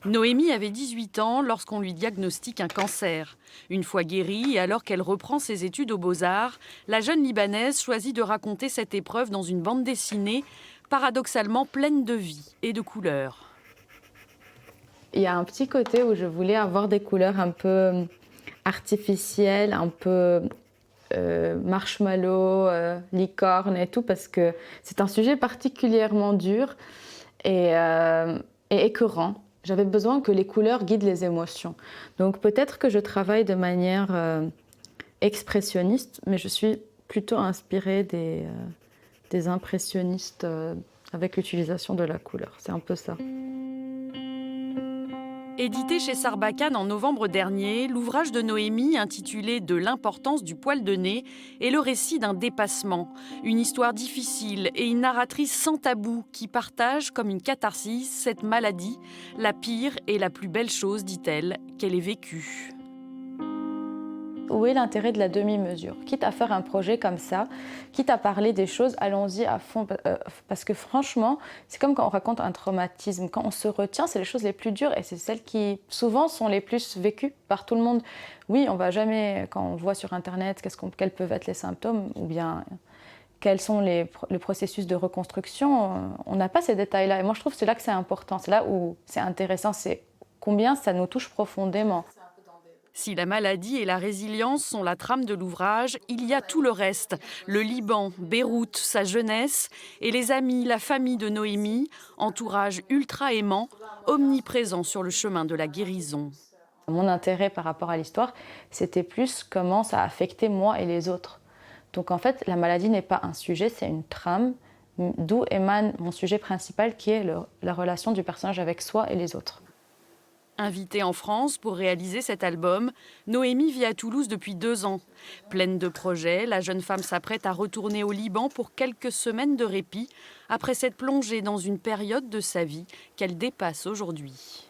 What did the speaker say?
Noémie avait 18 ans lorsqu'on lui diagnostique un cancer. Une fois guérie et alors qu'elle reprend ses études aux Beaux-Arts, la jeune Libanaise choisit de raconter cette épreuve dans une bande dessinée, paradoxalement pleine de vie et de couleurs. Il y a un petit côté où je voulais avoir des couleurs un peu artificielles, un peu marshmallow, licorne et tout, parce que c'est un sujet particulièrement dur et écœurant. J'avais besoin que les couleurs guident les émotions. Donc peut-être que je travaille de manière expressionniste, mais je suis plutôt inspirée des impressionnistes avec l'utilisation de la couleur. C'est un peu ça. Édité chez Sarbacane en novembre dernier, l'ouvrage de Noémie, intitulé De l'importance du poil de nez, est le récit d'un dépassement, une histoire difficile et une narratrice sans tabou qui partage, comme une catharsis, cette maladie, la pire et la plus belle chose, dit-elle, qu'elle ait vécue. Où est l'intérêt de la demi-mesure? Quitte à faire un projet comme ça, quitte à parler des choses, allons-y à fond. Parce que franchement, c'est comme quand on raconte un traumatisme. Quand on se retient, c'est les choses les plus dures et c'est celles qui, souvent, sont les plus vécues par tout le monde. Oui, on va jamais, quand on voit sur Internet quels peuvent être les symptômes ou bien quels sont le processus de reconstruction, on n'a pas ces détails-là. Et moi, je trouve que c'est là que c'est important. C'est là où c'est intéressant. C'est combien ça nous touche profondément. Si la maladie et la résilience sont la trame de l'ouvrage, il y a tout le reste. Le Liban, Beyrouth, sa jeunesse et les amis, la famille de Noémie, entourage ultra aimant, omniprésent sur le chemin de la guérison. Mon intérêt par rapport à l'histoire, c'était plus comment ça a affecté moi et les autres. Donc en fait, la maladie n'est pas un sujet, c'est une trame, d'où émane mon sujet principal qui est la relation du personnage avec soi et les autres. Invitée en France pour réaliser cet album, Noémie vit à Toulouse depuis 2 ans. Pleine de projets, la jeune femme s'apprête à retourner au Liban pour quelques semaines de répit, après s'être plongée dans une période de sa vie qu'elle dépasse aujourd'hui.